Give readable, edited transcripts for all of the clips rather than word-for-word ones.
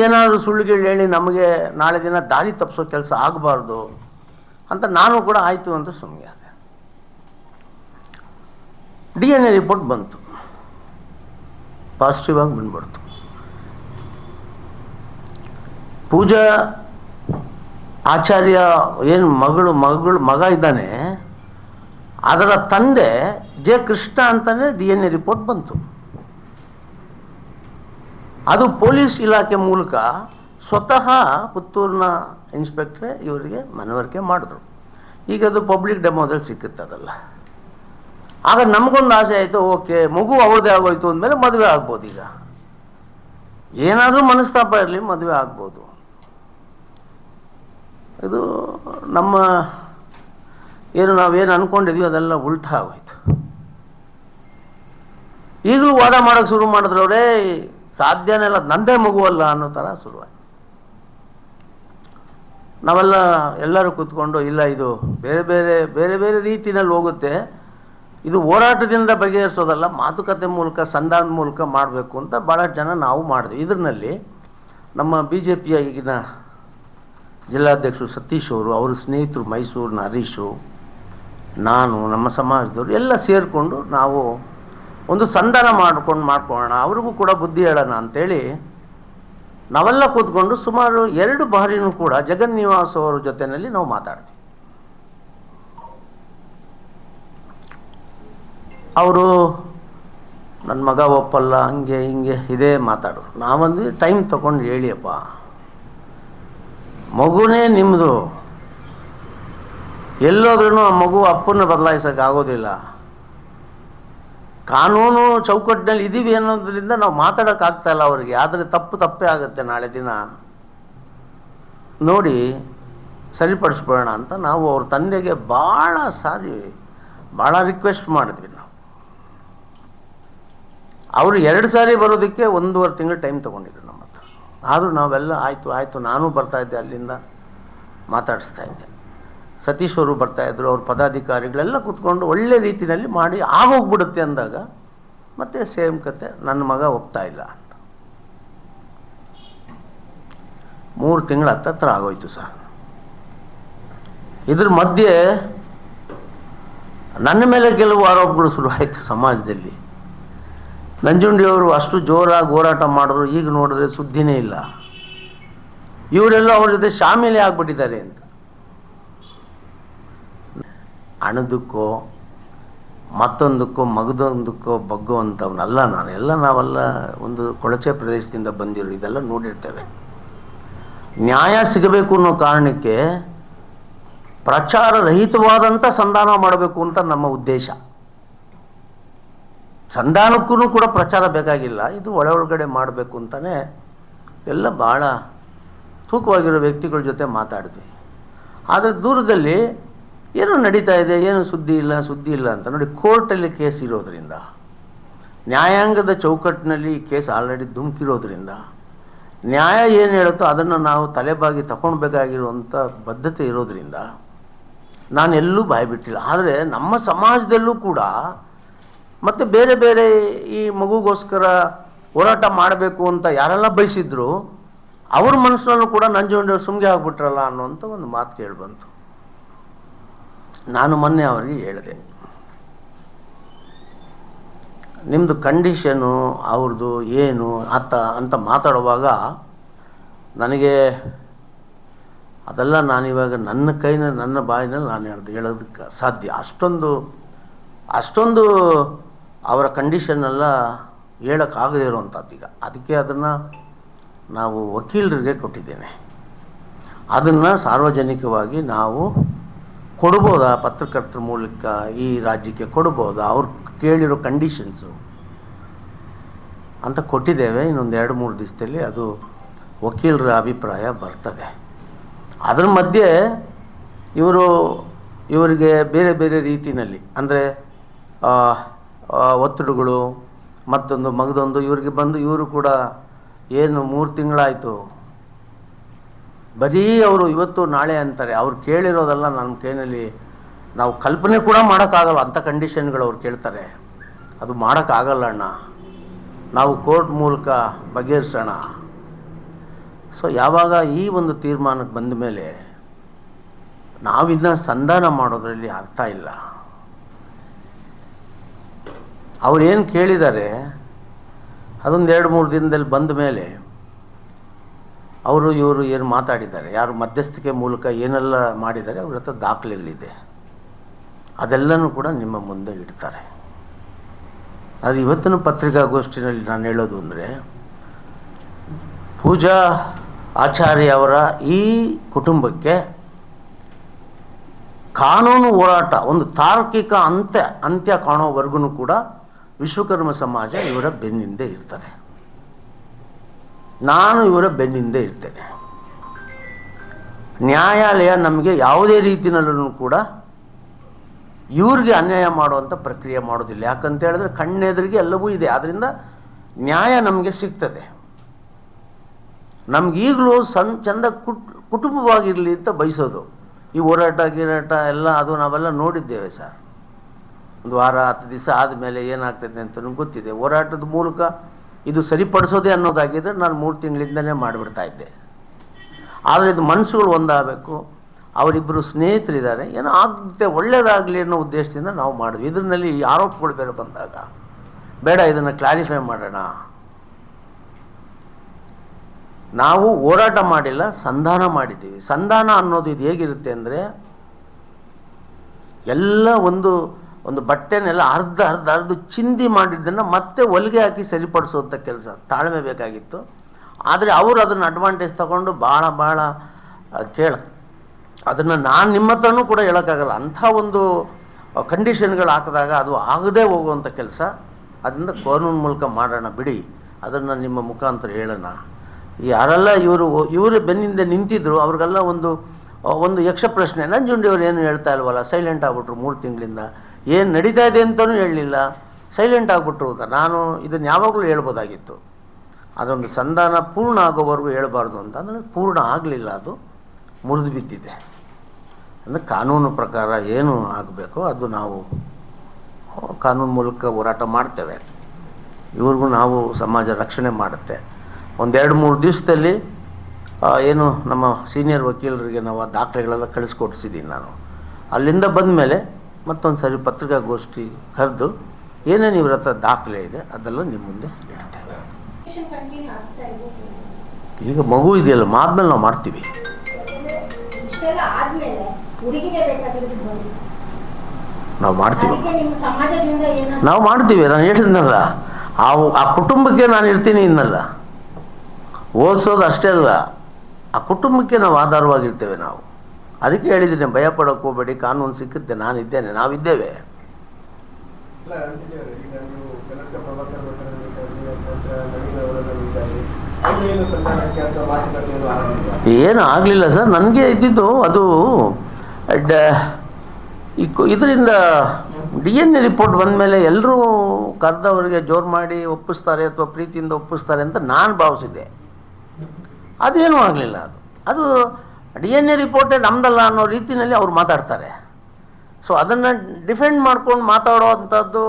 ಏನಾದರೂ ಸುಳ್ಳುಗಳು ಹೇಳಿ ನಮಗೆ ನಾಳೆ ದಿನ ದಾರಿ ತಪ್ಪಿಸೋ ಕೆಲಸ ಆಗಬಾರ್ದು ಅಂತ ನಾನು ಕೂಡ ಆಯಿತು ಅಂತ ಸುಮ್ಮನೆ ಆದೆ. DNA ರಿಪೋರ್ಟ್ ಬಂತು, ಪಾಸಿಟಿವ್ ಆಗಿ ಬಂದ್ಬಿಡ್ತು. ಪೂಜಾ ಆಚಾರ್ಯ ಏನು ಮಗ ಇದ್ದಾನೆ, ಅದರ ತಂದೆ ಜೆ ಕೃಷ್ಣ ಅಂತಲೇ DNA ರಿಪೋರ್ಟ್ ಬಂತು. ಅದು ಪೊಲೀಸ್ ಇಲಾಖೆ ಮೂಲಕ ಸ್ವತಃ ಪುತ್ತೂರಿನ ಇನ್ಸ್ಪೆಕ್ಟ್ರೇ ಇವರಿಗೆ ಮನವರಿಕೆ ಮಾಡಿದ್ರು. ಈಗ ಅದು ಪಬ್ಲಿಕ್ ಡೆಮೋದಲ್ಲಿ ಸಿಕ್ಕುತ್ತದಲ್ಲ. ಆಗ ನಮಗೊಂದು ಆಸೆ ಆಯಿತು, ಓಕೆ ಮಗು ಅವ್ರದ್ದೇ ಆಗೋಯ್ತು ಅಂದಮೇಲೆ ಮದುವೆ ಆಗ್ಬೋದು. ಈಗ ಏನಾದರೂ ಮನಸ್ತಾಪ ಇರಲಿ, ಮದುವೆ ಆಗ್ಬೋದು. ಇದು ನಮ್ಮ ನಾವೇನು ಅಂದ್ಕೊಂಡಿದ್ವಿ ಅದೆಲ್ಲ ಉಲ್ಟಾ ಆಗೋಯ್ತು. ಈಗಲೂ ವಾದ ಮಾಡೋಕ್ಕೆ ಶುರು ಮಾಡಿದ್ರು, ಅವರೇ ಸಾಧ್ಯನೇ ಇಲ್ಲ, ನಂದೇ ಮಗುವಲ್ಲ ಅನ್ನೋ ಥರ ಶುರುವಾಯಿತು. ನಾವೆಲ್ಲ ಎಲ್ಲರೂ ಕೂತ್ಕೊಂಡು, ಇಲ್ಲ ಇದು ಬೇರೆ ಬೇರೆ ಬೇರೆ ಬೇರೆ ರೀತಿಯಲ್ಲಿ ಹೋಗುತ್ತೆ, ಇದು ಹೋರಾಟದಿಂದ ಬಗೆಹರಿಸೋದಲ್ಲ, ಮಾತುಕತೆ ಮೂಲಕ ಸಂಧಾನದ ಮೂಲಕ ಮಾಡಬೇಕು ಅಂತ ಭಾಳಷ್ಟು ಜನ ನಾವು ಮಾಡಿದ್ವಿ. ಇದರಲ್ಲಿ ನಮ್ಮ BJPಯ ಈಗಿನ ಜಿಲ್ಲಾಧ್ಯಕ್ಷರು ಸತೀಶ್ ಅವರು, ಅವ್ರ ಸ್ನೇಹಿತರು ಮೈಸೂರಿನ ಹರೀಶು, ನಾನು, ನಮ್ಮ ಸಮಾಜದವರು ಎಲ್ಲ ಸೇರಿಕೊಂಡು ನಾವು ಒಂದು ಸಂಧಾನ ಮಾಡ್ಕೊಳ್ಳೋಣ, ಅವ್ರಿಗೂ ಕೂಡ ಬುದ್ಧಿ ಹೇಳೋಣ ಅಂಥೇಳಿ ನಾವೆಲ್ಲ ಕೂತ್ಕೊಂಡು ಸುಮಾರು 2 ಬಾರಿನೂ ಕೂಡ ಜಗನ್ನಿವಾಸ್ ಅವರ ಜೊತೆಯಲ್ಲಿ ನಾವು ಮಾತಾಡ್ತೀವಿ. ಅವರು ನನ್ನ ಮಗ ಒಪ್ಪಲ್ಲ, ಹಂಗೆ ಹಿಂಗೆ ಇದೇ ಮಾತಾಡೋರು. ನಾವಂದು ಟೈಮ್ ತಗೊಂಡು ಹೇಳಿಯಪ್ಪ, ಮಗುನೇ ನಿಮ್ಮದು, ಎಲ್ಲೋದ್ರೂ ಆ ಮಗು ಅಪ್ಪನ ಬದಲಾಯಿಸೋಕ್ಕಾಗೋದಿಲ್ಲ, ಕಾನೂನು ಚೌಕಟ್ಟಿನಲ್ಲಿ ಇದ್ದೀವಿ ಅನ್ನೋದ್ರಿಂದ ನಾವು ಮಾತಾಡೋಕ್ಕಾಗ್ತಾಯಿಲ್ಲ ಅವರಿಗೆ. ಆದರೆ ತಪ್ಪೇ ಆಗುತ್ತೆ, ನಾಳೆ ದಿನ ನೋಡಿ ಸರಿಪಡಿಸ್ಬೋಣ ಅಂತ ನಾವು ಅವ್ರ ತಂದೆಗೆ ಭಾಳ ರಿಕ್ವೆಸ್ಟ್ ಮಾಡಿದ್ವಿ. ನಾವು ಅವರು 2 ಸಾರಿ ಬರೋದಕ್ಕೆ 1.5 ತಿಂಗಳು ಟೈಮ್ ತೊಗೊಂಡಿದ್ರು ನಮ್ಮ ಹತ್ರ. ಆದರೂ ನಾವೆಲ್ಲ ಆಯಿತು ನಾನು ಬರ್ತಾಯಿದ್ದೆ, ಅಲ್ಲಿಂದ ಮಾತಾಡಿಸ್ತಾ ಇದ್ದೆ. ಸತೀಶ್ ಅವರು ಬರ್ತಾಯಿದ್ರು, ಅವ್ರ ಪದಾಧಿಕಾರಿಗಳೆಲ್ಲ ಕೂತ್ಕೊಂಡು ಒಳ್ಳೆ ರೀತಿಯಲ್ಲಿ ಮಾಡಿ ಆಗೋಗ್ಬಿಡುತ್ತೆ ಅಂದಾಗ ಮತ್ತೆ ಸೇಮ್ ಕತೆ, ನನ್ನ ಮಗ ಒಪ್ತಾ ಇಲ್ಲ ಅಂತ. 3 ತಿಂಗಳ ಹತ್ತತ್ರ ಆಗೋಯ್ತು ಸರ್. ಇದ್ರ ಮಧ್ಯೆ ನನ್ನ ಮೇಲೆ ಕೆಲವು ಆರೋಪಗಳು ಶುರುವಾಯಿತು ಸಮಾಜದಲ್ಲಿ. ನಂಜುಂಡಿಯವರು ಅಷ್ಟು ಜೋರಾಗಿ ಹೋರಾಟ ಮಾಡಿದ್ರು, ಈಗ ನೋಡಿದ್ರೆ ಸುದ್ದಿನೇ ಇಲ್ಲ. ಇವರೆಲ್ಲ ಅವ್ರ ಜೊತೆ ಶಾಮೀಲಿ ಆಗ್ಬಿಟ್ಟಿದ್ದಾರೆ ಅಂತ. ಹಣದಕ್ಕೋ ಮತ್ತೊಂದಕ್ಕೋ ಮಗದೊಂದಕ್ಕೋ ಬಗ್ಗುವಂಥವನ್ನಲ್ಲ ನಾವೆಲ್ಲ ಒಂದು ಕೊಳಚೆ ಪ್ರದೇಶದಿಂದ ಬಂದಿರೋ, ಇದೆಲ್ಲ ನೋಡಿರ್ತೇವೆ. ನ್ಯಾಯ ಸಿಗಬೇಕು ಅನ್ನೋ ಕಾರಣಕ್ಕೆ ಪ್ರಚಾರ ರಹಿತವಾದಂಥ ಸಂಧಾನ ಮಾಡಬೇಕು ಅಂತ ನಮ್ಮ ಉದ್ದೇಶ. ಸಂಧಾನಕ್ಕೂ ಕೂಡ ಪ್ರಚಾರ ಬೇಕಾಗಿಲ್ಲ, ಇದು ಒಳಗಡೆ ಮಾಡಬೇಕು ಅಂತಲೇ ಎಲ್ಲ ಭಾಳ ತೂಕವಾಗಿರೋ ವ್ಯಕ್ತಿಗಳ ಜೊತೆ ಮಾತಾಡಿದ್ವಿ. ಆದರೆ ದೂರದಲ್ಲಿ ಏನೋ ನಡೀತಾ ಇದೆ, ಏನು ಸುದ್ದಿ ಇಲ್ಲ ಅಂತ ನೋಡಿ. ಕೋರ್ಟಲ್ಲಿ ಕೇಸ್ ಇರೋದ್ರಿಂದ, ನ್ಯಾಯಾಂಗದ ಚೌಕಟ್ಟಿನಲ್ಲಿ ಈ ಕೇಸ್ ಆಲ್ರೆಡಿ ಧುಮುಕಿರೋದ್ರಿಂದ, ನ್ಯಾಯ ಏನು ಹೇಳುತ್ತೋ ಅದನ್ನು ನಾವು ತಲೆಬಾಗಿ ತಗೊಳ್ಬೇಕಾಗಿರುವಂಥ ಬದ್ಧತೆ ಇರೋದ್ರಿಂದ ನಾನೆಲ್ಲೂ ಬಾಯ್ಬಿಟ್ಟಿಲ್ಲ. ಆದರೆ ನಮ್ಮ ಸಮಾಜದಲ್ಲೂ ಕೂಡ ಮತ್ತು ಬೇರೆ ಬೇರೆ ಈ ಮಗುಗೋಸ್ಕರ ಹೋರಾಟ ಮಾಡಬೇಕು ಅಂತ ಯಾರೆಲ್ಲ ಬಯಸಿದ್ರು ಅವ್ರ ಮನಸ್ಸಿನಲ್ಲೂ ಕೂಡ ನಂಜುಂಡಿಯವರು ಸುಮ್ಗೆ ಆಗ್ಬಿಟ್ರಲ್ಲ ಅನ್ನೋಂಥ ಒಂದು ಮಾತು ಕೇಳಿಬಂತು. ನಾನು ಮೊನ್ನೆ ಅವರಿಗೆ ಹೇಳಿದೆ, ನಿಮ್ಮದು ಕಂಡೀಷನು ಅವ್ರದ್ದು ಏನು ಅಂತ ಮಾತಾಡುವಾಗ ನನಗೆ ಅದೆಲ್ಲ ನಾನಿವಾಗ ನನ್ನ ಬಾಯಿನಲ್ಲಿ ನಾನು ಹೇಳೋದಕ್ಕೆ ಸಾಧ್ಯ. ಅಷ್ಟೊಂದು ಅವರ ಕಂಡೀಷನ್ನೆಲ್ಲ ಹೇಳೋಕ್ಕಾಗದೇ ಇರೋವಂಥದ್ದು. ಈಗ ಅದಕ್ಕೆ ಅದನ್ನು ನಾವು ವಕೀಲರಿಗೆ ಕೊಟ್ಟಿದ್ದೇನೆ. ಅದನ್ನು ಸಾರ್ವಜನಿಕವಾಗಿ ನಾವು ಕೊಡ್ಬೋದಾ, ಪತ್ರಕರ್ತರ ಮೂಲಕ ಈ ರಾಜ್ಯಕ್ಕೆ ಕೊಡ್ಬೋದಾ, ಅವ್ರು ಕೇಳಿರೋ ಕಂಡೀಷನ್ಸು ಅಂತ ಕೊಟ್ಟಿದ್ದೇವೆ. ಇನ್ನೊಂದು 2-3 ದಿವಸದಲ್ಲಿ ಅದು ವಕೀಲರ ಅಭಿಪ್ರಾಯ ಬರ್ತದೆ. ಅದರ ಮಧ್ಯೆ ಇವರಿಗೆ ಬೇರೆ ಬೇರೆ ರೀತಿಯಲ್ಲಿ ಅಂದರೆ ಒತ್ತಡಗಳು, ಮತ್ತೊಂದು ಮಗದೊಂದು ಇವರಿಗೆ ಬಂದು, ಇವರು ಕೂಡ ಏನು 3 ತಿಂಗಳಾಯಿತು ಬರೀ ಅವರು ಇವತ್ತು ನಾಳೆ ಅಂತಾರೆ. ಅವ್ರು ಕೇಳಿರೋದೆಲ್ಲ ನನ್ನ ಕೈನಲ್ಲಿ ನಾವು ಕಲ್ಪನೆ ಕೂಡ ಮಾಡೋಕ್ಕಾಗಲ್ಲ. ಅಂಥ ಕಂಡೀಷನ್ಗಳು ಅವ್ರು ಕೇಳ್ತಾರೆ, ಅದು ಮಾಡೋಕ್ಕಾಗಲ್ಲ ಅಣ್ಣ, ನಾವು ಕೋರ್ಟ್ ಮೂಲಕ ಬಗೆಹರಿಸೋಣ. ಸೊ ಯಾವಾಗ ಈ ಒಂದು ತೀರ್ಮಾನಕ್ಕೆ ಬಂದ ಮೇಲೆ ನಾವಿನ್ನ ಸಂಧಾನ ಮಾಡೋದ್ರಲ್ಲಿ ಅರ್ಥ ಇಲ್ಲ. ಅವ್ರೇನು ಕೇಳಿದ್ದಾರೆ ಅದೊಂದು 2-3 ದಿನದಲ್ಲಿ ಬಂದ ಮೇಲೆ ಇವರು ಏನು ಮಾತಾಡಿದ್ದಾರೆ, ಯಾರು ಮಧ್ಯಸ್ಥಿಕೆ ಮೂಲಕ ಏನೆಲ್ಲ ಮಾಡಿದ್ದಾರೆ ಅವ್ರ ಹತ್ರ ದಾಖಲೆಗಳಿದೆ, ಅದೆಲ್ಲನೂ ಕೂಡ ನಿಮ್ಮ ಮುಂದೆ ಇಡ್ತಾರೆ. ಅದು ಇವತ್ತಿನ ಪತ್ರಿಕಾಗೋಷ್ಠಿನಲ್ಲಿ ನಾನು ಹೇಳೋದು ಅಂದರೆ, ಪೂಜಾ ಆಚಾರ್ಯ ಅವರ ಈ ಕುಟುಂಬಕ್ಕೆ ಕಾನೂನು ಹೋರಾಟ ಒಂದು ತಾರ್ಕಿಕ ಅಂತ್ಯ ಕಾಣೋವರೆಗೂ ಕೂಡ ವಿಶ್ವಕರ್ಮ ಸಮಾಜ ಇವರ ಬೆನ್ನಿಂದೆ ಇರ್ತದೆ. ನಾನು ಇವರ ಬೆನ್ನಿಂದೆ ಇರ್ತೇನೆ. ನ್ಯಾಯಾಲಯ ನಮಗೆ ಯಾವುದೇ ರೀತಿಯಲ್ಲೂ ಕೂಡ ಇವ್ರಿಗೆ ಅನ್ಯಾಯ ಮಾಡುವಂಥ ಪ್ರಕ್ರಿಯೆ ಮಾಡೋದಿಲ್ಲ. ಯಾಕಂತ ಹೇಳಿದ್ರೆ ಕಣ್ಣೆದುರಿಗೆ ಎಲ್ಲವೂ ಇದೆ. ಆದ್ದರಿಂದ ನ್ಯಾಯ ನಮಗೆ ಸಿಗ್ತದೆ. ನಮಗೀಗಲೂ ಚಂದ ಕುಟುಂಬವಾಗಿರಲಿ ಅಂತ ಬಯಸೋದು. ಈ ಹೋರಾಟ ಎಲ್ಲ ಅದು ನಾವೆಲ್ಲ ನೋಡಿದ್ದೇವೆ ಸರ್. ಒಂದು ವಾರ 10 ದಿವಸ ಆದಮೇಲೆ ಏನಾಗ್ತದೆ ಅಂತ ಗೊತ್ತಿದೆ. ಹೋರಾಟದ ಮೂಲಕ ಇದು ಸರಿಪಡಿಸೋದೇ ಅನ್ನೋದಾಗಿದ್ದರೆ ನಾನು 3 ತಿಂಗಳಿಂದನೇ ಮಾಡಿಬಿಡ್ತಾ ಇದ್ದೆ. ಆದರೆ ಇದು ಮನಸ್ಸುಗಳು ಒಂದಾಗಬೇಕು. ಅವರಿಬ್ಬರು ಸ್ನೇಹಿತರಿದ್ದಾರೆ, ಏನೋ ಆಗುತ್ತೆ ಒಳ್ಳೆಯದಾಗಲಿ ಅನ್ನೋ ಉದ್ದೇಶದಿಂದ ನಾವು ಮಾಡಿದ್ವಿ. ಇದರಲ್ಲಿ ಆರೋಪಗಳು ಬೇರೆ ಬಂದಾಗ ಬೇಡ ಇದನ್ನು ಕ್ಲಾರಿಫೈ ಮಾಡೋಣ. ನಾವು ಹೋರಾಟ ಮಾಡಿಲ್ಲ, ಸಂಧಾನ ಮಾಡಿದ್ದೀವಿ. ಸಂಧಾನ ಅನ್ನೋದು ಇದು ಹೇಗಿರುತ್ತೆ ಅಂದರೆ, ಎಲ್ಲ ಒಂದು ಬಟ್ಟೆನೆಲ್ಲ ಅರ್ಧ ಚಿಂದಿ ಮಾಡಿದ್ದನ್ನು ಮತ್ತೆ ಹೊಲಿಗೆ ಹಾಕಿ ಸರಿಪಡಿಸುವಂಥ ಕೆಲಸ, ತಾಳ್ಮೆ ಬೇಕಾಗಿತ್ತು. ಆದರೆ ಅವರು ಅದನ್ನು ಅಡ್ವಾಂಟೇಜ್ ತಗೊಂಡು ಭಾಳ ಅದನ್ನು ನಾನು ನಿಮ್ಮ ಹತ್ರನೂ ಕೂಡ ಹೇಳೋಕ್ಕಾಗಲ್ಲ. ಅಂಥ ಒಂದು ಕಂಡೀಷನ್ಗಳು ಹಾಕಿದಾಗ ಅದು ಆಗದೇ ಹೋಗುವಂಥ ಕೆಲಸ. ಅದರಿಂದ ಕಾನೂನು ಮೂಲಕ ಮಾಡೋಣ ಬಿಡಿ, ಅದನ್ನು ನಿಮ್ಮ ಮುಖಾಂತರ ಹೇಳೋಣ. ಯಾರೆಲ್ಲ ಇವರು ಬೆನ್ನಿಂದ ನಿಂತಿದ್ರು ಅವ್ರಿಗೆಲ್ಲ ಒಂದು ಯಕ್ಷ ಪ್ರಶ್ನೆ. ನಂಜುಂಡಿಯವರು ಏನು ಹೇಳ್ತಾ ಇಲ್ವಲ್ಲ, ಸೈಲೆಂಟ್ ಆಗಿಬಿಟ್ರು 3 ತಿಂಗಳಿಂದ. ಏನು ನಡೀತಾ ಇದೆ ಅಂತಲೂ ಹೇಳಲಿಲ್ಲ, ಸೈಲೆಂಟ್ ಆಗಿಬಿಟ್ರು ಅಂತ. ನಾನು ಇದನ್ನು ಯಾವಾಗಲೂ ಹೇಳ್ಬೋದಾಗಿತ್ತು. ಅದೊಂದು ಸಂಧಾನ ಪೂರ್ಣ ಆಗೋವರೆಗೂ ಹೇಳಬಾರ್ದು ಅಂತ. ಅಂದರೆ ಪೂರ್ಣ ಆಗಲಿಲ್ಲ, ಅದು ಮುರಿದು ಬಿದ್ದಿದೆ. ಅಂದರೆ ಕಾನೂನು ಪ್ರಕಾರ ಏನು ಆಗಬೇಕೋ ಅದು ನಾವು ಕಾನೂನು ಮೂಲಕ ಹೋರಾಟ ಮಾಡ್ತೇವೆ. ಇವ್ರಿಗೂ ನಾವು ಸಮಾಜ ರಕ್ಷಣೆ ಮಾಡುತ್ತೆ. 1-2-3 ದಿವಸದಲ್ಲಿ ಏನು ನಮ್ಮ ಸೀನಿಯರ್ ವಕೀಲರಿಗೆ ನಾವು ಆ ದಾಖಲೆಗಳೆಲ್ಲ ಕಳಿಸ್ಕೊಡ್ಸಿದ್ದೀನಿ ನಾನು. ಅಲ್ಲಿಂದ ಬಂದ ಮೇಲೆ ಮತ್ತೊಂದು ಸರಿ ಪತ್ರಿಕಾಗೋಷ್ಠಿ ಕರೆದು ಏನೇನು ಇವ್ರ ಹತ್ರ ದಾಖಲೆ ಇದೆ ಅದೆಲ್ಲ ನಿಮ್ಮ ಮುಂದೆ ಇಡ್ತೇವೆ. ಈಗ ಮಗು ಇದೆಯಲ್ಲ, ಆದ್ಮೇಲೆ ನಾವು ಮಾಡ್ತೀವಿ. ನಾವು ಮಾಡ್ತೀವಿ. ನಾನು ಹೇಳಿದ್ನಲ್ಲ, ಆ ಕುಟುಂಬಕ್ಕೆ ನಾನು ಇರ್ತೀನಿ ಇನ್ನಲ್ಲ. ಓದಿಸೋದು ಅಷ್ಟೇ ಅಲ್ಲ, ಆ ಕುಟುಂಬಕ್ಕೆ ನಾವು ಆಧಾರವಾಗಿರ್ತೇವೆ. ನಾವು ಅದಕ್ಕೆ ಹೇಳಿದ್ದೀನಿ, ಭಯ ಪಡೋಕೆ ಹೋಗಬೇಡಿ, ಕಾನೂನು ಸಿಕ್ಕುತ್ತೆ, ನಾನಿದ್ದೇನೆ, ನಾವಿದ್ದೇವೆ. ಏನು ಆಗಲಿಲ್ಲ ಸರ್, ನನಗೆ ಇದ್ದಿದ್ದು ಅದು ಇದರಿಂದ DNA ರಿಪೋರ್ಟ್ ಬಂದ ಮೇಲೆ ಎಲ್ಲರೂ ಕರೆದವರಿಗೆ ಜೋರು ಮಾಡಿ ಒಪ್ಪಿಸ್ತಾರೆ ಅಥವಾ ಪ್ರೀತಿಯಿಂದ ಒಪ್ಪಿಸ್ತಾರೆ ಅಂತ ನಾನು ಭಾವಿಸಿದ್ದೆ. ಅದೇನೂ ಆಗಲಿಲ್ಲ. ಅದು DNA ರಿಪೋರ್ಟೇ ನಮ್ದಲ್ಲ ಅನ್ನೋ ರೀತಿಯಲ್ಲಿ ಅವ್ರು ಮಾತಾಡ್ತಾರೆ. ಸೊ ಅದನ್ನು ಡಿಫೆಂಡ್ ಮಾಡ್ಕೊಂಡು ಮಾತಾಡೋ ಅಂಥದ್ದು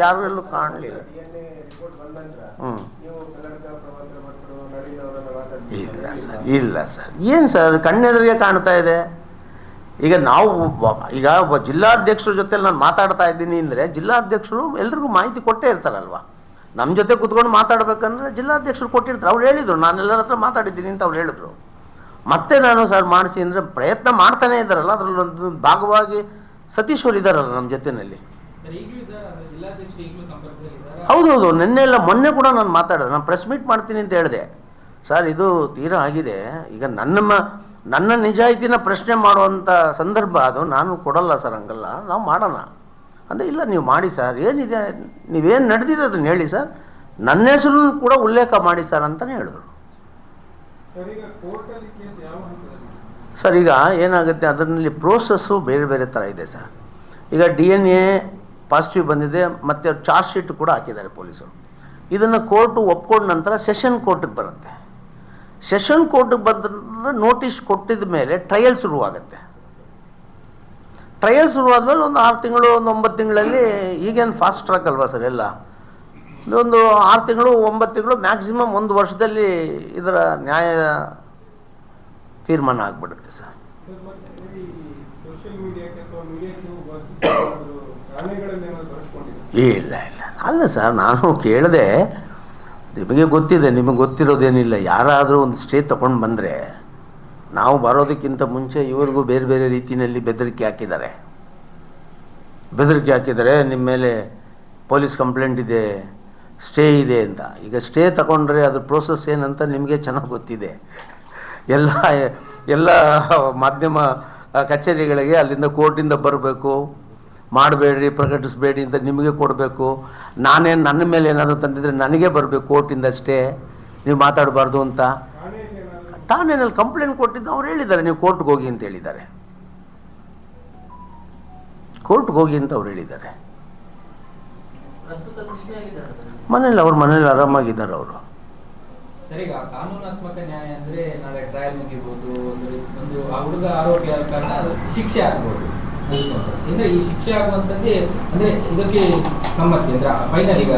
ಯಾರೆಲ್ಲೂ ಕಾಣಲಿಲ್ಲ. ಇಲ್ಲ ಸರ್, ಏನು ಸರ್, ಕಣ್ಣೆದುರಿಗೆ ಕಾಣ್ತಾ ಇದೆ. ಈಗ ಒಬ್ಬ ಜಿಲ್ಲಾಧ್ಯಕ್ಷರ ಜೊತೆ ನಾನು ಮಾತಾಡ್ತಾ ಇದ್ದೀನಿ ಅಂದರೆ ಜಿಲ್ಲಾಧ್ಯಕ್ಷರು ಎಲ್ರಿಗೂ ಮಾಹಿತಿ ಕೊಟ್ಟೇ ಇರ್ತಾರಲ್ವ. ನಮ್ಮ ಜೊತೆ ಕೂತ್ಕೊಂಡು ಮಾತಾಡ್ಬೇಕಂದ್ರೆ ಜಿಲ್ಲಾಧ್ಯಕ್ಷರು ಕೊಟ್ಟಿರ್ತಾರೆ. ಅವ್ರು ಹೇಳಿದರು, ನಾನು ಎಲ್ಲರ ಹತ್ರ ಮಾತಾಡಿದ್ದೀನಿ ಅಂತ ಅವ್ರು ಹೇಳಿದ್ರು. ಮತ್ತೆ ನಾನು ಸರ್ ಮಾಡಿಸಿ ಅಂದರೆ ಪ್ರಯತ್ನ ಮಾಡ್ತಾನೆ ಇದ್ದಾರಲ್ಲ, ಅದರಲ್ಲೊಂದು ಭಾಗವಾಗಿ ಸತೀಶ್ ಅವರು ಇದ್ದಾರಲ್ಲ ನಮ್ಮ ಜೊತೆಯಲ್ಲಿ. ಹೌದೌದು, ಮೊನ್ನೆ ಕೂಡ ನಾನು ಮಾತಾಡಿದೆ. ನಾನು ಪ್ರೆಸ್ ಮೀಟ್ ಮಾಡ್ತೀನಿ ಅಂತ ಹೇಳಿದೆ. ಸರ್, ಇದು ತೀರಾ ಆಗಿದೆ. ಈಗ ನನ್ನ ನಿಜಾಯಿತಿನ ಪ್ರಶ್ನೆ ಮಾಡುವಂಥ ಸಂದರ್ಭ ಅದು. ನಾನು ಕೊಡಲ್ಲ ಸರ್, ಹಂಗಲ್ಲ, ನಾವು ಮಾಡೋಣ ಅಂದರೆ. ಇಲ್ಲ, ನೀವು ಮಾಡಿ ಸರ್, ಏನಿದೆ, ನೀವೇನು ನಡೆದಿದೆ ಅದನ್ನು ಹೇಳಿ ಸರ್, ನನ್ನ ಹೆಸರು ಕೂಡ ಉಲ್ಲೇಖ ಮಾಡಿ ಸರ್ ಅಂತಲೇ ಹೇಳಿದ್ರು. ಸರ್, ಈಗ ಏನಾಗುತ್ತೆ, ಅದರಲ್ಲಿ ಪ್ರೋಸೆಸ್ಸು ಬೇರೆ ಬೇರೆ ಥರ ಇದೆ ಸರ್. ಈಗ DNA ಪಾಸಿಟಿವ್ ಬಂದಿದೆ, ಮತ್ತು ಚಾರ್ಜ್ ಶೀಟ್ ಕೂಡ ಹಾಕಿದ್ದಾರೆ ಪೊಲೀಸರು. ಇದನ್ನು ಕೋರ್ಟು ಒಪ್ಕೊಂಡ ನಂತರ ಸೆಷನ್ ಕೋರ್ಟಿಗೆ ಬರುತ್ತೆ. ಸೆಷನ್ ಕೋರ್ಟಿಗೆ ಬಂದ್ರೆ ನೋಟಿಸ್ ಕೊಟ್ಟಿದ ಮೇಲೆ ಟ್ರಯಲ್ ಶುರುವಾಗುತ್ತೆ. ಟ್ರಯಲ್ ಶುರುವಾದ್ಮೇಲೆ ಒಂದು 6 ತಿಂಗಳು, ಒಂದು 9 ತಿಂಗಳಲ್ಲಿ, ಈಗೇನು ಫಾಸ್ಟ್ ಟ್ರ್ಯಾಕ್ ಅಲ್ವಾ ಸರ್ ಎಲ್ಲ, ಒಂದು 6 ತಿಂಗಳು 9 ತಿಂಗಳು ಮ್ಯಾಕ್ಸಿಮಮ್ 1 ವರ್ಷದಲ್ಲಿ ಇದರ ನ್ಯಾಯ ತೀರ್ಮಾನ ಆಗಿಬಿಡುತ್ತೆ ಸರ್. ಇಲ್ಲ ಇಲ್ಲ ಅಲ್ಲ ಸರ್, ನಾನು ಕೇಳಿದೆ, ನಿಮಗೆ ಗೊತ್ತಿದೆ, ನಿಮಗೆ ಗೊತ್ತಿರೋದೇನಿಲ್ಲ. ಯಾರಾದರೂ ಒಂದು ಸ್ಟೇ ತೊಗೊಂಡು ಬಂದರೆ ನಾವು ಬರೋದಕ್ಕಿಂತ ಮುಂಚೆ ಇವ್ರಿಗೂ ಬೇರೆ ಬೇರೆ ರೀತಿಯಲ್ಲಿ ಬೆದರಿಕೆ ಹಾಕಿದ್ದಾರೆ. ನಿಮ್ಮ ಮೇಲೆ ಪೊಲೀಸ್ ಕಂಪ್ಲೇಂಟ್ ಇದೆ, ಸ್ಟೇ ಇದೆ ಅಂತ. ಈಗ ಸ್ಟೇ ತಗೊಂಡ್ರೆ ಅದ್ರ ಪ್ರೋಸೆಸ್ ಏನಂತ ನಿಮಗೆ ಚೆನ್ನಾಗಿ ಗೊತ್ತಿದೆ. ಎಲ್ಲ ಮಾಧ್ಯಮ ಕಚೇರಿಗಳಿಗೆ ಅಲ್ಲಿಂದ ಕೋರ್ಟಿಂದ ಬರಬೇಕು, ಮಾಡಬೇಡ್ರಿ, ಪ್ರಕಟಿಸಬೇಡಿ ಅಂತ ನಿಮಗೆ ಕೊಡಬೇಕು. ನನ್ನ ಮೇಲೆ ಏನಾದರೂ ತಂದಿದ್ರೆ ನನಗೆ ಬರಬೇಕು ಕೋರ್ಟಿಂದ ಸ್ಟೇ, ನೀವು ಮಾತಾಡಬಾರ್ದು ಅಂತ. ಠಾಣೆಯಲ್ಲಿ ಕಂಪ್ಲೇಂಟ್ ಕೊಟ್ಟಿದ್ದು ಅವ್ರು ಹೇಳಿದ್ದಾರೆ, ನೀವು ಕೋರ್ಟ್ಗೆ ಹೋಗಿ ಅಂತ ಹೇಳಿದ್ದಾರೆ. ಕೋರ್ಟ್ಗೆ ಹೋಗಿ ಅಂತ ಅವ್ರು ಹೇಳಿದ್ದಾರೆ. ಮನೇಲಿ ಆರಾಮಾಗಿದ್ದಾರೆ ಅವರು. ಸರಿ, ಕಾನೂನಾತ್ಮಕ ನ್ಯಾಯ ಅಂದ್ರೆ ನಾಳೆ ಟ್ರಯಲ್ ಮುಗಿಬಹುದು, ಒಂದು ಆ ಹುಡುಗ ಆರೋಪಿ ಆದ ಕಾರಣ ಶಿಕ್ಷೆ ಆಗ್ಬೋದು. ಅಂದ್ರೆ ಈ ಶಿಕ್ಷೆ ಆಗುವಂತದ್ದೇ ಅಂದ್ರೆ ಇದಕ್ಕೆ ಸಮ್ಮತಿ ಅಂದ್ರೆ ಫೈನಲ್ ಈಗ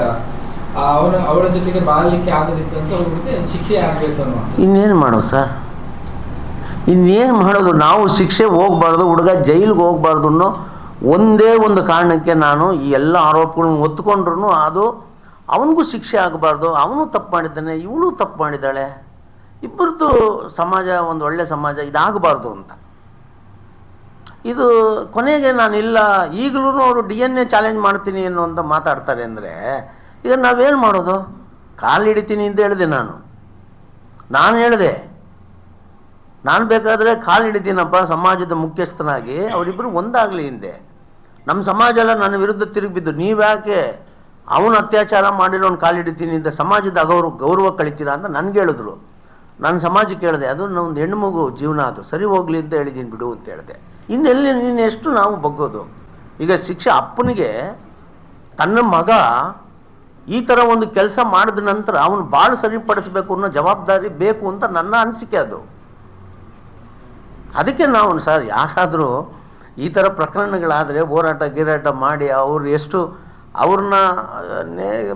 ಅವಳ ಜೊತೆಗೆ ಬಾಳಲಿಕ್ಕೆ ಆಗದಿತ್ತು ಅಂತ ಅವ್ರಿಗೆ ಶಿಕ್ಷೆ ಆಗ್ಬೇಕು ಅನ್ನೋ. ಇನ್ನೇನು ಮಾಡೋದು ಸರ್, ಇನ್ನೇನು ಮಾಡೋದು? ನಾವು ಶಿಕ್ಷೆ ಹೋಗ್ಬಾರ್ದು, ಹುಡುಗ ಜೈಲಿಗೆ ಹೋಗ್ಬಾರ್ದು ಅನ್ನೋ ಒಂದೇ ಒಂದು ಕಾರಣಕ್ಕೆ ನಾನು ಈ ಎಲ್ಲ ಆರೋಪಗಳನ್ನ ಒತ್ಕೊಂಡ್ರು ಅದು ಅವನಿಗೂ ಶಿಕ್ಷೆ ಆಗಬಾರ್ದು. ಅವನು ತಪ್ಪು ಮಾಡಿದ್ದಾನೆ, ಇವಳು ತಪ್ಪು ಮಾಡಿದ್ದಾಳೆ, ಇಬ್ಬರದ್ದು ಸಮಾಜ ಒಂದು ಒಳ್ಳೆ ಸಮಾಜ ಇದಾಗಬಾರ್ದು ಅಂತ. ಇದು ಕೊನೆಗೆ ನಾನಿಲ್ಲ, ಈಗಲೂ ಅವರು DNA ಚಾಲೆಂಜ್ ಮಾಡ್ತೀನಿ ಅನ್ನುವಂತ ಮಾತಾಡ್ತಾರೆ ಅಂದರೆ ಈಗ ನಾವೇನು ಮಾಡೋದು? ಕಾಲು ಹಿಡಿತೀನಿ ಅಂತ ಹೇಳಿದೆ ನಾನು ಹೇಳಿದೆ, ನಾನು ಬೇಕಾದರೆ ಕಾಲು ಹಿಡಿತೀನಪ್ಪ ಸಮಾಜದ ಮುಖ್ಯಸ್ಥನಾಗಿ, ಅವರಿಬ್ಬರು ಒಂದಾಗಲಿ. ಹಿಂದೆ ನಮ್ಮ ಸಮಾಜ ಎಲ್ಲ ನನ್ನ ವಿರುದ್ಧ ತಿರುಗಿಬಿದ್ದು ನೀವ್ಯಾಕೆ ಅವನು ಅತ್ಯಾಚಾರ ಮಾಡಿರೋನು ಕಾಲು ಹಿಡಿತೀನಿ ಅಂತ ಸಮಾಜದ ಗೌರವ ಕಳಿತೀರಾ ಅಂತ ನನಗೆ ಹೇಳಿದ್ರು. ನಾನು ಸಮಾಜಕ್ಕೆ ಹೇಳಿದೆ, ಅದು ಒಂದು ಹೆಣ್ಣು ಮಗು ಜೀವನ, ಅದು ಸರಿ ಹೋಗ್ಲಿ ಅಂತ ಹೇಳಿದ್ದೀನಿ ಬಿಡು ಅಂತ ಹೇಳಿದೆ. ಇನ್ನೆಷ್ಟು ನಾವು ಬಗ್ಗೋದು? ಈಗ ಶಿಕ್ಷೆ ಅಪ್ಪನಿಗೆ ತನ್ನ ಮಗ ಈ ಥರ ಒಂದು ಕೆಲಸ ಮಾಡಿದ ನಂತರ ಅವನು ಭಾಳ ಸರಿಪಡಿಸಬೇಕು ಅನ್ನೋ ಜವಾಬ್ದಾರಿ ಬೇಕು ಅಂತ ನನ್ನ ಅನಿಸಿಕೆ ಅದು. ಅದಕ್ಕೆ ನಾವು ಸರ್ ಯಾರಾದರೂ ಈ ಥರ ಪ್ರಕರಣಗಳಾದರೆ ಹೋರಾಟ ಮಾಡಿ ಅವ್ರನ್ನ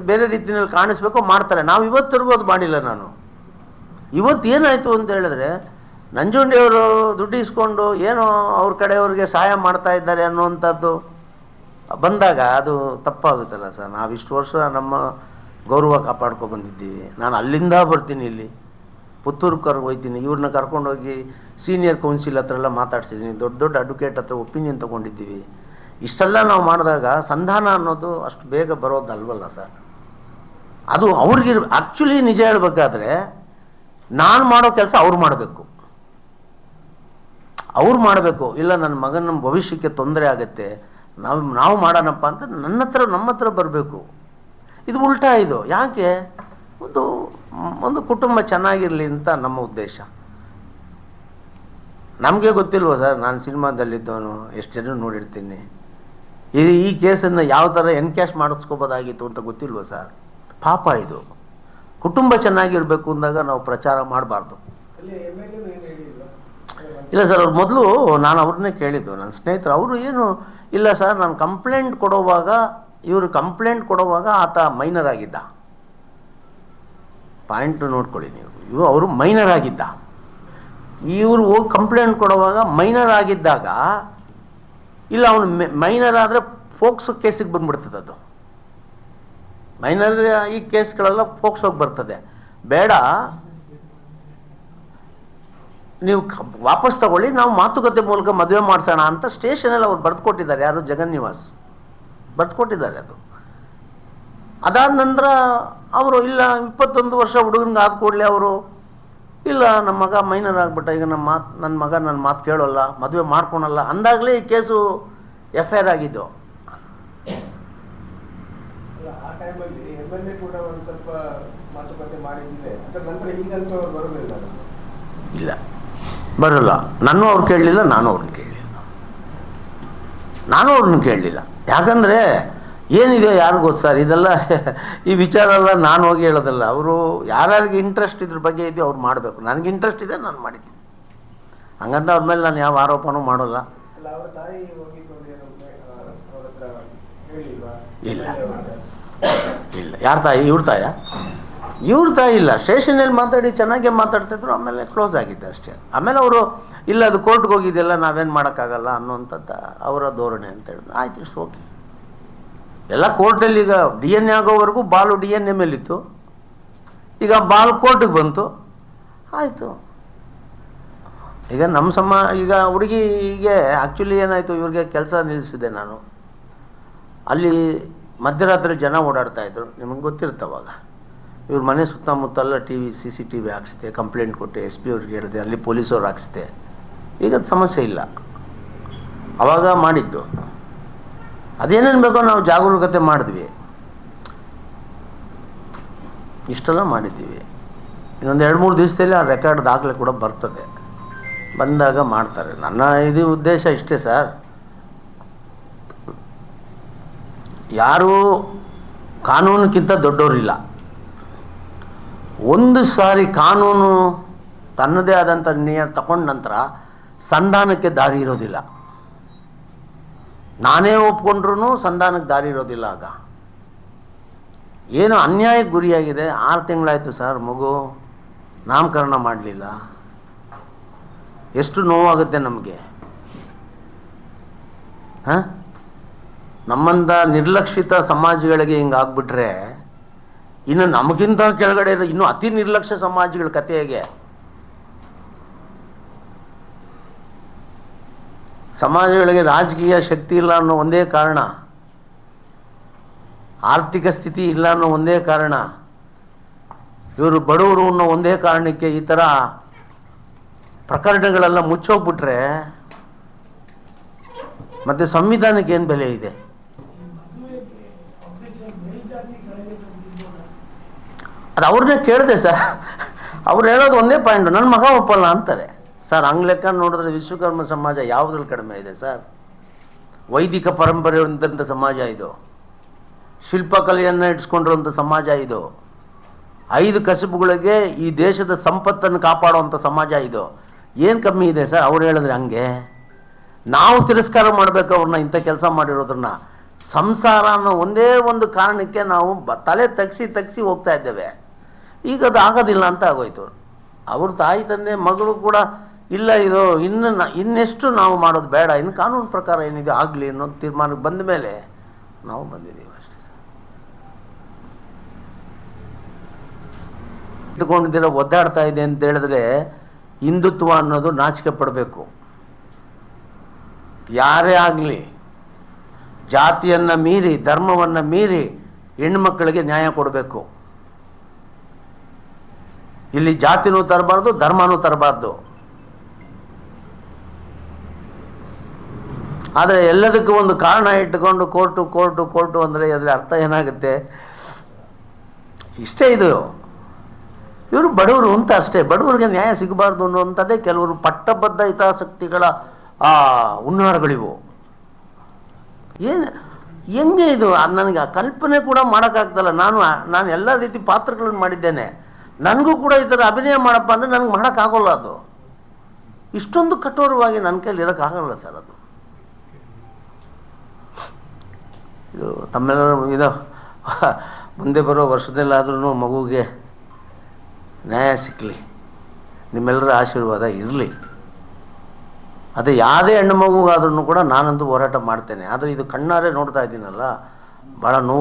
ಬೇರೆ ರೀತಿಯಲ್ಲಿ ಕಾಣಿಸ್ಬೇಕು ಮಾಡ್ತಾರೆ. ನಾವು ಇವತ್ತರೆಗೂ ಅದು ಮಾಡಿಲ್ಲ. ನಾನು ಇವತ್ತು ಏನಾಯಿತು ಅಂತ ಹೇಳಿದ್ರೆ, ನಂಜುಂಡಿಯವರು ದುಡ್ಡು ಇಸ್ಕೊಂಡು ಏನೋ ಅವ್ರ ಕಡೆಯವ್ರಿಗೆ ಸಹಾಯ ಮಾಡ್ತಾ ಇದ್ದಾರೆ ಅನ್ನುವಂಥದ್ದು ಬಂದಾಗ ಅದು ತಪ್ಪಾಗುತ್ತಲ್ಲ ಸರ್. ನಾವಿಷ್ಟು ವರ್ಷ ನಮ್ಮ ಗೌರವ ಕಾಪಾಡ್ಕೊ ಬಂದಿದ್ದೀವಿ. ನಾನು ಅಲ್ಲಿಂದ ಬರ್ತೀನಿ, ಇಲ್ಲಿ ಪುತ್ತೂರಿಗೆ ಹೋಗ್ತೀನಿ, ಇವ್ರನ್ನ ಕರ್ಕೊಂಡೋಗಿ ಸೀನಿಯರ್ ಕೌನ್ಸಿಲ್ ಹತ್ರ ಎಲ್ಲ ಮಾತಾಡ್ಸಿದ್ದೀನಿ, ದೊಡ್ಡ ಅಡ್ವೊಕೇಟ್ ಹತ್ರ ಒಪಿನಿಯನ್ ತೊಗೊಂಡಿದ್ದೀವಿ. ಇಷ್ಟೆಲ್ಲ ನಾವು ಮಾಡಿದಾಗ ಸಂಧಾನ ಅನ್ನೋದು ಅಷ್ಟು ಬೇಗ ಬರೋದಲ್ವಲ್ಲ ಸರ್. ಅದು ಅವ್ರಿಗೆ ಆ್ಯಕ್ಚುಲಿ ನಿಜ ಹೇಳ್ಬೇಕಾದ್ರೆ ನಾನು ಮಾಡೋ ಕೆಲಸ ಅವ್ರು ಮಾಡಬೇಕು. ಇಲ್ಲ ನನ್ನ ಮಗನ ಭವಿಷ್ಯಕ್ಕೆ ತೊಂದರೆ ಆಗುತ್ತೆ, ನಾವು ಮಾಡೋಣಪ್ಪ ಅಂತ ನಮ್ಮ ಹತ್ರ ಬರಬೇಕು. ಇದು ಉಲ್ಟಾ. ಇದು ಯಾಕೆ? ಒಂದು ಕುಟುಂಬ ಚೆನ್ನಾಗಿರಲಿ ಅಂತ ನಮ್ಮ ಉದ್ದೇಶ. ನಮಗೆ ಗೊತ್ತಿಲ್ವ ಸರ್, ನಾನು ಸಿನಿಮಾದಲ್ಲಿದ್ದವನು ಎಷ್ಟು ಜನ ನೋಡಿರ್ತೀನಿ. ಈ ಕೇಸನ್ನು ಯಾವ ಥರ ಎನ್ಕ್ಯಾಶ್ ಮಾಡಿಸ್ಕೋಬೋದಾಗಿತ್ತು ಅಂತ ಗೊತ್ತಿಲ್ವ ಸರ್? ಪಾಪ ಇದು. ಕುಟುಂಬ ಚೆನ್ನಾಗಿರ್ಬೇಕು ಅಂದಾಗ ನಾವು ಪ್ರಚಾರ ಮಾಡಬಾರ್ದು. ಇಲ್ಲ ಸರ್, ಅವ್ರು ಮೊದಲು ನಾನು ಅವ್ರನ್ನೇ ಕೇಳಿದ್ದು, ನನ್ನ ಸ್ನೇಹಿತರು. ಅವರು ಏನು ಇಲ್ಲ ಸರ್, ನಾನು ಕಂಪ್ಲೇಂಟ್ ಕೊಡೋವಾಗ ಆತ ಮೈನರ್ ಆಗಿದ್ದ. ಪಾಯಿಂಟ್ ನೋಡ್ಕೊಳ್ಳಿ ನೀವು, ಅವರು ಮೈನರ್ ಆಗಿದ್ದ. ಇವರು ಹೋಗಿ ಕಂಪ್ಲೇಂಟ್ ಕೊಡುವಾಗ ಮೈನರ್ ಆಗಿದ್ದಾಗ, ಇಲ್ಲ ಅವನು ಮೈನರ್ ಆದರೆ ಫೋಕ್ಸೋ ಕೇಸಿಗೆ ಬಂದ್ಬಿಡ್ತದೆ. ಅದು ಮೈನರ್ ಈ ಕೇಸ್ಗಳೆಲ್ಲ ಫೋಕ್ಸೋಗೆ ಬರ್ತದೆ. ಬೇಡ, ನೀವು ವಾಪಸ್ ತಗೊಳ್ಳಿ, ನಾವು ಮಾತುಕತೆ ಮೂಲಕ ಮದುವೆ ಮಾಡಿಸೋಣ ಅಂತ ಸ್ಟೇಷನಲ್ಲಿ ಅವ್ರು ಬರೆದು ಕೊಟ್ಟಿದ್ದಾರೆ. ಯಾರು? ಜಗನ್ನಿವಾಸ್ ಬರೆದು ಕೊಟ್ಟಿದ್ದಾರೆ. ಅದಾದ ನಂತರ ಅವರು ಇಲ್ಲ 21 ವರ್ಷ ಹುಡುಗನಿಗೆ ಆದ ಕೂಡಲೇ ಅವರು ಇಲ್ಲ ನಮ್ಮ ಮಗ ಮೈನರ್ ಆಗ್ಬಿಟ್ಟ, ಈಗ ನನ್ನ ಮಗ ನನ್ನ ಮಾತು ಕೇಳೋಲ್ಲ, ಮದುವೆ ಮಾಡ್ಕೊಳಲ್ಲ ಅಂದಾಗಲೇ ಈ ಕೇಸು FIR ಆಗಿದ್ದು. ಇಲ್ಲ ಬರೋಲ್ಲ. ನಾನು ಅವ್ರು ಕೇಳಲಿಲ್ಲ, ನಾನು ಅವ್ರನ್ನ ಕೇಳಲಿಲ್ಲ. ಯಾಕಂದರೆ ಏನಿದೆ ಯಾರು ಗೊತ್ತು ಸರ್, ಇದೆಲ್ಲ ಈ ವಿಚಾರ ಎಲ್ಲ ನಾನು ಹೋಗಿ ಹೇಳೋದಲ್ಲ. ಅವರು ಯಾರ್ಯಾರಿಗೆ ಇಂಟ್ರೆಸ್ಟ್ ಇದ್ರ ಬಗ್ಗೆ ಇದೆಯೋ ಅವ್ರು ಮಾಡಬೇಕು. ನನಗೆ ಇಂಟ್ರೆಸ್ಟ್ ಇದೆ, ನಾನು ಮಾಡಿದ್ದೀನಿ. ಹಂಗಂತ ಅವ್ರ ಮೇಲೆ ನಾನು ಯಾವ ಆರೋಪನೂ ಮಾಡೋಲ್ಲ. ಇಲ್ಲ ಇಲ್ಲ, ಯಾರ ತಾಯಿ? ಇವ್ರ ತಾಯ? ಇವ್ರ ತಾಯಿ ಇಲ್ಲ, ಸ್ಟೇಷನಲ್ಲಿ ಮಾತಾಡಿ ಚೆನ್ನಾಗೇ ಮಾತಾಡ್ತಿದ್ರು, ಆಮೇಲೆ ಕ್ಲೋಸ್ ಆಗಿದ್ದೆ ಅಷ್ಟೇ. ಆಮೇಲೆ ಅವರು ಇಲ್ಲ ಅದು ಕೋರ್ಟ್ಗೆ ಹೋಗಿದ್ದೆಲ್ಲ ನಾವೇನು ಮಾಡೋಕ್ಕಾಗಲ್ಲ ಅನ್ನೋಂಥದ್ದು ಅವರ ಧೋರಣೆ ಅಂತ ಹೇಳಿದ್ರು. ಆಯ್ತು, ಇಷ್ಟು ಓಕೆ. ಎಲ್ಲ ಕೋರ್ಟಲ್ಲಿ ಈಗ DNA ಆಗೋವರೆಗೂ ಬಾಲು DNA ಮೇಲಿತ್ತು, ಈಗ ಬಾಲ್ ಕೋರ್ಟಿಗೆ ಬಂತು, ಆಯಿತು. ಈಗ ನಮ್ಮ ಈಗ ಹುಡುಗಿಗೆ ಆ್ಯಕ್ಚುಲಿ ಏನಾಯಿತು, ಇವ್ರಿಗೆ ಕೆಲಸ ನಿಲ್ಲಿಸಿದೆ ನಾನು. ಅಲ್ಲಿ ಮಧ್ಯರಾತ್ರಿ ಜನ ಓಡಾಡ್ತಾಯಿದ್ರು, ನಿಮಗೆ ಗೊತ್ತಿರ್ತವಾಗ. ಇವ್ರ ಮನೆ ಸುತ್ತಮುತ್ತಲ್ಲ CCTV ಹಾಕ್ಸಿದೆ, ಕಂಪ್ಲೇಂಟ್ ಕೊಟ್ಟೆ, SP ಅವ್ರಿಗೆ ಹೇಳಿದೆ, ಅಲ್ಲಿ ಪೊಲೀಸವ್ರು ಹಾಕ್ಸಿದೆ. ಈಗ ಅದು ಸಮಸ್ಯೆ ಇಲ್ಲ, ಅವಾಗ ಮಾಡಿದ್ದು. ಅದೇನೇನು ಬೇಕೋ ನಾವು ಜಾಗರೂಕತೆ ಮಾಡಿದ್ವಿ, ಇಷ್ಟೆಲ್ಲ ಮಾಡಿದ್ದೀವಿ. ಇನ್ನೊಂದು 2-3 ದಿವಸದಲ್ಲಿ ಆ ರೆಕಾರ್ಡ್ ದಾಖಲೆ ಕೂಡ ಬರ್ತದೆ, ಬಂದಾಗ ಮಾಡ್ತಾರೆ. ನನ್ನ ಇದು ಉದ್ದೇಶ ಇಷ್ಟೇ ಸರ್, ಯಾರೂ ಕಾನೂನಿಗಿಂತ ದೊಡ್ಡವರಿಲ್ಲ. ಒಂದು ಸಾರಿ ಕಾನೂನು ತನ್ನದೇ ಆದಂಥ ನಿರ್ಣಯ ತಗೊಂಡ ನಂತರ ಸಂಧಾನಕ್ಕೆ ದಾರಿ ಇರೋದಿಲ್ಲ. ನಾನೇ ಒಪ್ಕೊಂಡ್ರೂ ಸಂಧಾನಕ್ಕೆ ದಾರಿ ಇರೋದಿಲ್ಲ. ಆಗ ಏನು ಅನ್ಯಾಯಕ್ಕೆ ಗುರಿಯಾಗಿದೆ. 6 ತಿಂಗಳಾಯಿತು ಸರ್, ಮಗು ನಾಮಕರಣ ಮಾಡಲಿಲ್ಲ. ಎಷ್ಟು ನೋವಾಗುತ್ತೆ ನಮಗೆ. ಹಾಂ, ನಮ್ಮಂಥ ನಿರ್ಲಕ್ಷಿತ ಸಮಾಜಗಳಿಗೆ ಹಿಂಗಾಗ್ಬಿಟ್ರೆ ಇನ್ನು ನಮಗಿಂತ ಕೆಳಗಡೆ ಇನ್ನೂ ಅತಿ ನಿರ್ಲಕ್ಷ್ಯ ಸಮಾಜಗಳ ಕಥೆ ಹೇಗೆ? ಸಮಾಜಗಳಿಗೆ ರಾಜಕೀಯ ಶಕ್ತಿ ಇಲ್ಲ ಅನ್ನೋ ಒಂದೇ ಕಾರಣ, ಆರ್ಥಿಕ ಸ್ಥಿತಿ ಇಲ್ಲ ಅನ್ನೋ ಒಂದೇ ಕಾರಣ, ಇವರು ಬಡವರು ಅನ್ನೋ ಒಂದೇ ಕಾರಣಕ್ಕೆ ಈ ಥರ ಪ್ರಕರಣಗಳೆಲ್ಲ ಮುಚ್ಚೋಗ್ಬಿಟ್ರೆ ಮತ್ತೆ ಸಂವಿಧಾನಕ್ಕೆ ಏನು ಬೆಲೆ ಇದೆ? ಅದು ಅವ್ರನ್ನೇ ಕೇಳಿದೆ ಸರ್, ಅವ್ರು ಹೇಳೋದು ಒಂದೇ ಪಾಯಿಂಟ್, ನನ್ನ ಮಗ ಒಪ್ಪಲ್ಲ ಅಂತಾರೆ ಸರ್. ಹಂಗೆ ಲೆಕ್ಕ ನೋಡಿದ್ರೆ ವಿಶ್ವಕರ್ಮ ಸಮಾಜ ಯಾವುದ್ರಲ್ಲಿ ಕಡಿಮೆ ಇದೆ ಸರ್? ವೈದಿಕ ಪರಂಪರೆ ಹೊಂದಿದಂಥ ಸಮಾಜ ಇದು, ಶಿಲ್ಪಕಲೆಯನ್ನು ಇಟ್ಸ್ಕೊಂಡಿರುವಂಥ ಸಮಾಜ ಇದು, 5 ಕಸುಬುಗಳಿಗೆ ಈ ದೇಶದ ಸಂಪತ್ತನ್ನು ಕಾಪಾಡುವಂಥ ಸಮಾಜ ಇದು. ಏನು ಕಮ್ಮಿ ಇದೆ ಸರ್? ಅವ್ರು ಹೇಳಿದ್ರೆ ಹಂಗೆ ನಾವು ತಿರಸ್ಕಾರ ಮಾಡಬೇಕು ಅವ್ರನ್ನ, ಇಂಥ ಕೆಲಸ ಮಾಡಿರೋದ್ರನ್ನ. ಸಂಸಾರ ಅನ್ನೋ ಒಂದೇ ಒಂದು ಕಾರಣಕ್ಕೆ ನಾವು ತಲೆ ತಗ್ಸಿ ಹೋಗ್ತಾ ಇದ್ದೇವೆ. ಈಗ ಅದು ಆಗೋದಿಲ್ಲ ಅಂತ ಆಗೋಯ್ತು. ಅವ್ರ ತಾಯಿ ತಂದೆ ಮಗಳು ಕೂಡ ಇಲ್ಲ, ಇದು ಇನ್ನೆಷ್ಟು ನಾವು ಮಾಡೋದು ಬೇಡ, ಇನ್ನು ಕಾನೂನು ಪ್ರಕಾರ ಏನಿದೆ ಆಗಲಿ ಅನ್ನೋ ತೀರ್ಮಾನಕ್ಕೆ ಬಂದ ಮೇಲೆ ನಾವು ಬಂದಿದ್ದೀವಿ ಅಷ್ಟೇ ಸರ್. ಇಟ್ಕೊಂಡಿದ್ದೀರ ಒದ್ದಾಡ್ತಾ ಇದೆ ಅಂತ ಹೇಳಿದ್ರೆ ಹಿಂದುತ್ವ ಅನ್ನೋದು ನಾಚಿಕೆ ಪಡಬೇಕು. ಯಾರೇ ಆಗಲಿ ಜಾತಿಯನ್ನು ಮೀರಿ, ಧರ್ಮವನ್ನು ಮೀರಿ ಹೆಣ್ಮಕ್ಕಳಿಗೆ ನ್ಯಾಯ ಕೊಡಬೇಕು. ಇಲ್ಲಿ ಜಾತಿನೂ ತರಬಾರ್ದು, ಧರ್ಮನೂ ತರಬಾರ್ದು. ಆದರೆ ಎಲ್ಲದಕ್ಕೂ ಒಂದು ಕಾರಣ ಇಟ್ಟುಕೊಂಡು ಕೋರ್ಟು ಅಂದರೆ ಅದರ ಅರ್ಥ ಏನಾಗುತ್ತೆ? ಇಷ್ಟೇ ಇದು. ಇವರು ಬಡವರು ಅಂತ ಅಷ್ಟೇ, ಬಡವರಿಗೆ ನ್ಯಾಯ ಸಿಗಬಾರ್ದು ಅನ್ನುವಂಥದ್ದೇ ಕೆಲವರು ಪಟ್ಟಬದ್ಧ ಹಿತಾಸಕ್ತಿಗಳ ಹುನ್ನಾರಗಳಿವು. ಏನು ಹೆಂಗೆ ಇದು? ನನಗೆ ಆ ಕಲ್ಪನೆ ಕೂಡ ಮಾಡೋಕ್ಕಾಗ್ತಲ್ಲ. ನಾನು ಎಲ್ಲ ರೀತಿ ಪಾತ್ರಗಳನ್ನು ಮಾಡಿದ್ದೇನೆ, ನನಗೂ ಕೂಡ ಈ ಥರ ಅಭಿನಯ ಮಾಡಪ್ಪ ಅಂದರೆ ನನಗೆ ಮಾಡೋಕ್ಕಾಗೋಲ್ಲ. ಅದು ಇಷ್ಟೊಂದು ಕಠೋರವಾಗಿ ನನ್ನ ಕೈಲಿ ಇರೋಕ್ಕಾಗಲ್ಲ ಸರ್. ಅದು ಇದು ತಮ್ಮೆಲ್ಲರೂ ಇದು ಮುಂದೆ ಬರೋ ವರ್ಷದಲ್ಲಾದ್ರೂ ಮಗುಗೆ ನ್ಯಾಯ ಸಿಕ್ಕಲಿ, ನಿಮ್ಮೆಲ್ಲರ ಆಶೀರ್ವಾದ ಇರಲಿ. ಅದೇ ಯಾವುದೇ ಹೆಣ್ಣು ಮಗುಗಾದ್ರೂ ಕೂಡ ನಾನಂತೂ ಹೋರಾಟ ಮಾಡ್ತೇನೆ. ಆದರೆ ಇದು ಕಣ್ಣಾರೆ ನೋಡ್ತಾ ಇದ್ದೀನಲ್ಲ, ಭಾಳ ನೋವು.